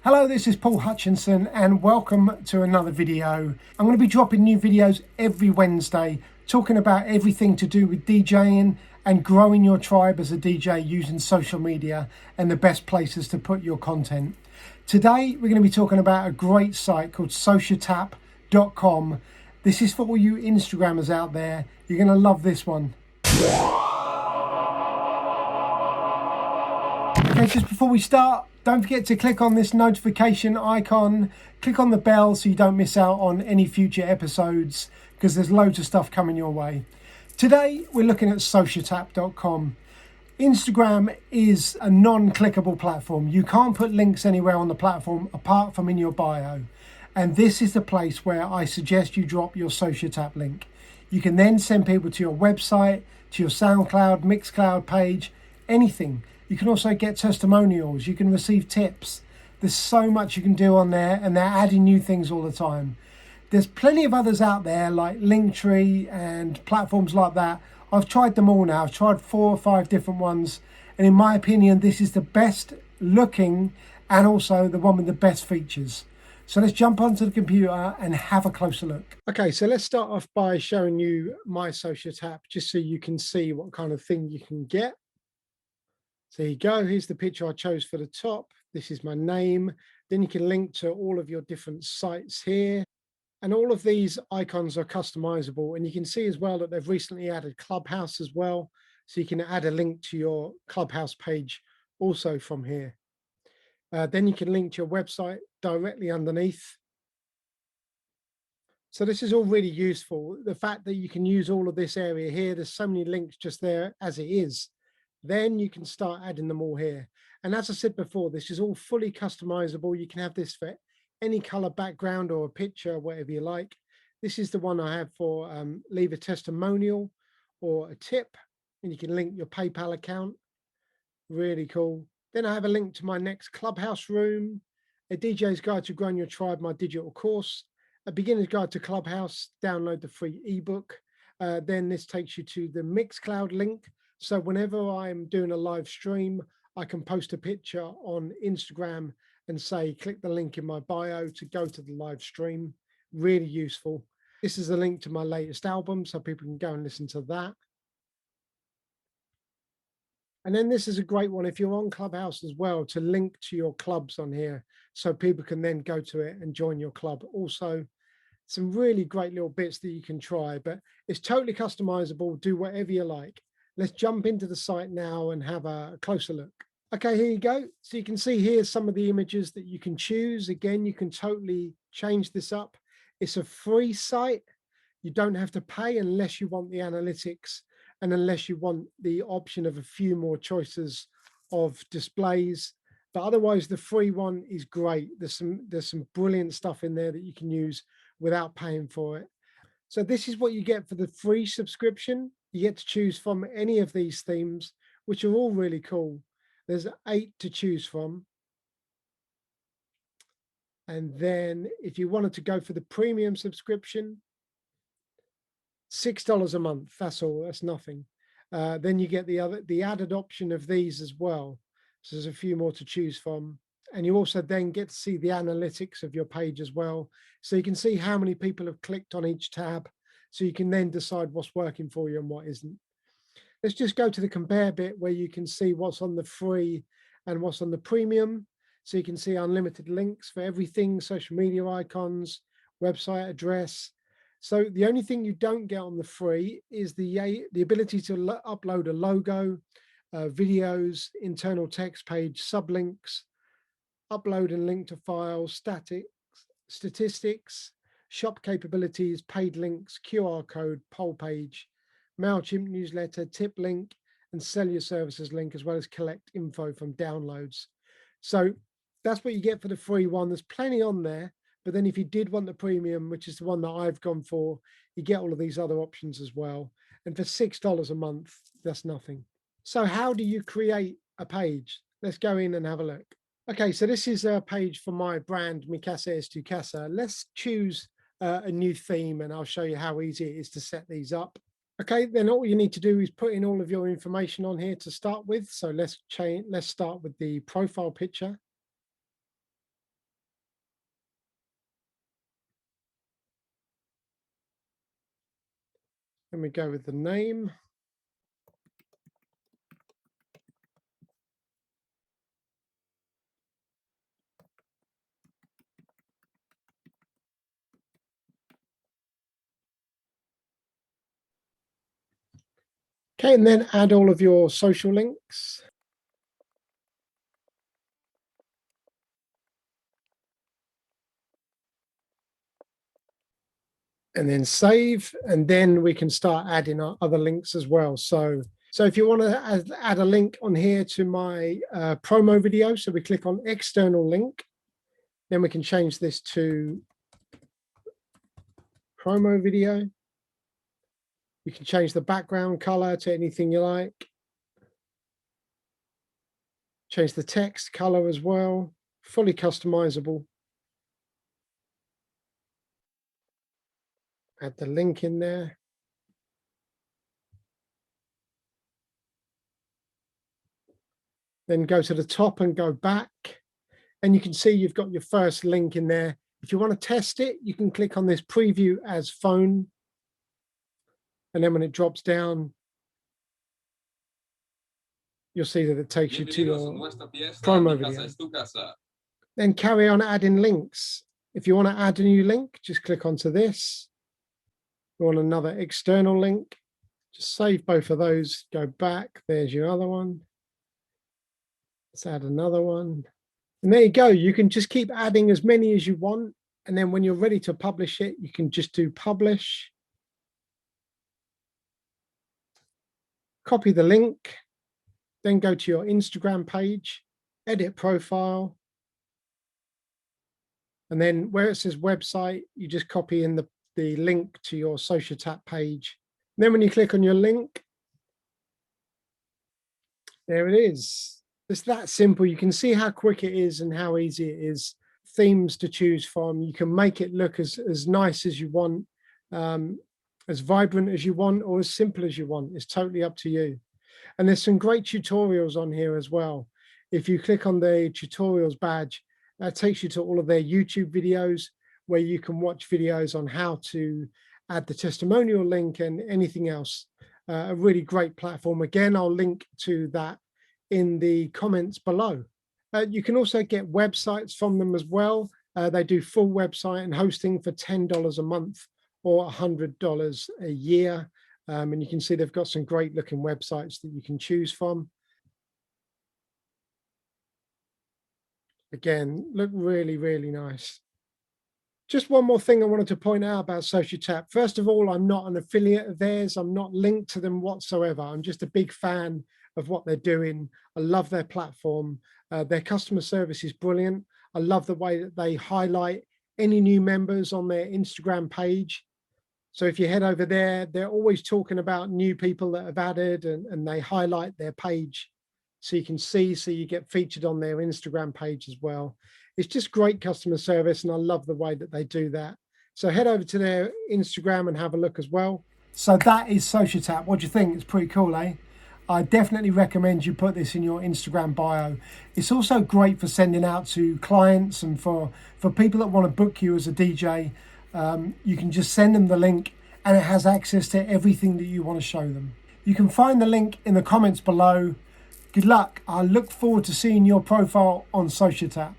Hello, this is Paul Hutchinson and welcome to another video. I'm going to be dropping new videos every Wednesday talking about everything to do with DJing and growing your tribe as a DJ using social media and the best places to put your content. Today we're going to be talking about a great site called Sociatap.com. This is for all you Instagrammers out there. You're going to love this one. Okay, just before we start, don't forget to click on this notification icon, click on the bell so you don't miss out on any future episodes, because there's loads of stuff coming your way. Today, we're looking at Sociatap.com. Instagram is a non-clickable platform. You can't put links anywhere on the platform apart from in your bio. And this is the place where I suggest you drop your Sociatap link. You can then send people to your website, to your SoundCloud, Mixcloud page, anything. You can also get testimonials. You can receive tips. There's so much you can do on there, and they're adding new things all the time. There's plenty of others out there like Linktree and platforms like that. I've tried them all now. I've tried 4 or 5 different ones. And in my opinion, this is the best looking and also the one with the best features. So let's jump onto the computer and have a closer look. Okay, so let's start off by showing you my Sociatap just so you can see what kind of thing you can get. So there you go. Here's the picture I chose for the top. This is my name. Then you can link to all of your different sites here. And all of these icons are customizable. And you can see as well that they've recently added Clubhouse as well. So you can add a link to your Clubhouse page also from here. Then you can link to your website directly underneath. So this is all really useful. The fact that you can use all of this area here, there's so many links just there as it is. Then you can start adding them all here. And as I said before, this is all fully customizable. You can have this for any color background or a picture, whatever you like. This is the one I have for leave a testimonial or a tip, and you can link your PayPal account. Really cool. Then I have a link to my next Clubhouse room, a DJ's guide to growing your tribe, my digital course, a beginner's guide to Clubhouse, download the free ebook. Then this takes you to the Mixcloud link. So whenever I'm doing a live stream, I can post a picture on Instagram and say, click the link in my bio to go to the live stream. Really useful. This is a link to my latest album, so people can go and listen to that. And then this is a great one if you're on Clubhouse as well, to link to your clubs on here so people can then go to it and join your club. Also, some really great little bits that you can try, but it's totally customizable. Do whatever you like. Let's jump into the site now and have a closer look. Okay, here you go. So you can see here some of the images that you can choose. Again, you can totally change this up. It's a free site. You don't have to pay unless you want the analytics and unless you want the option of a few more choices of displays. But otherwise, the free one is great. There's some brilliant stuff in there that you can use without paying for it. So this is what you get for the free subscription. You get to choose from any of these themes, which are all really cool. There's 8 to choose from. And then if you wanted to go for the premium subscription, $6 a month, that's all, that's nothing. Then you get the added option of these as well. So there's a few more to choose from. And you also then get to see the analytics of your page as well. So you can see how many people have clicked on each tab. So you can then decide what's working for you and what isn't. Let's just go to the compare bit where you can see what's on the free and what's on the premium. So you can see unlimited links for everything, social media icons, website address. So the only thing you don't get on the free is the ability to upload a logo, videos, internal text page, sublinks, upload and link to files, statistics, shop capabilities, paid links, QR code, poll page, MailChimp newsletter, tip link, and sell your services link, as well as collect info from downloads. So that's what you get for the free one. There's plenty on there, but then if you did want the premium, which is the one that I've gone for, you get all of these other options as well. And for $6 a month, that's nothing. So how do you create a page? Let's go in and have a look. Okay, so this is a page for my brand, Mi Casa es tu casa. Let's choose a new theme and I'll show you how easy it is to set these up. Okay, then all you need to do is put in all of your information on here to start with. So let's start with the profile picture. Then we go with the name. Okay, and then add all of your social links. And then save, and then we can start adding our other links as well. So if you want to add a link on here to my promo video, so we click on external link, then we can change this to promo video. You can change the background color to anything you like. Change the text color as well, fully customizable. Add the link in there. Then go to the top and go back. And you can see you've got your first link in there. If you want to test it, you can click on this preview as phone. And then when it drops down, you'll see that it takes you to your promo video. Then carry on adding links. If you want to add a new link, just click onto this. You want another external link, just save both of those, go back. There's your other one. Let's add another one. And there you go. You can just keep adding as many as you want. And then when you're ready to publish it, you can just do publish. Copy the link, then go to your Instagram page, edit profile. And then where it says website, you just copy in the link to your Sociatap page. And then when you click on your link, there it is. It's that simple. You can see how quick it is and how easy it is. Themes to choose from. You can make it look as nice as you want, as vibrant as you want, or as simple as you want. It's totally up to you. And there's some great tutorials on here as well. If you click on the tutorials badge, that takes you to all of their YouTube videos where you can watch videos on how to add the testimonial link and anything else. A really great platform. Again, I'll link to that in the comments below. You can also get websites from them as well. They do full website and hosting for $10 a month or $100 a year. And you can see they've got some great looking websites that you can choose from. Again, look really, really nice. Just one more thing I wanted to point out about Sociatap. First of all, I'm not an affiliate of theirs. I'm not linked to them whatsoever. I'm just a big fan of what they're doing. I love their platform. Their customer service is brilliant. I love the way that they highlight any new members on their Instagram page. So if you head over there, they're always talking about new people that have added, and they highlight their page so you can see, so you get featured on their Instagram page as well. It's just great customer service, and I love the way that they do that. So head over to their Instagram and have a look as well. So that is Sociatap. What do you think? It's pretty cool, eh? I definitely recommend you put this in your Instagram bio. It's also great for sending out to clients and for people that want to book you as a DJ. You can just send them the link and it has access to everything that you want to show them. You can find the link in the comments below. Good luck. I look forward to seeing your profile on Sociatap.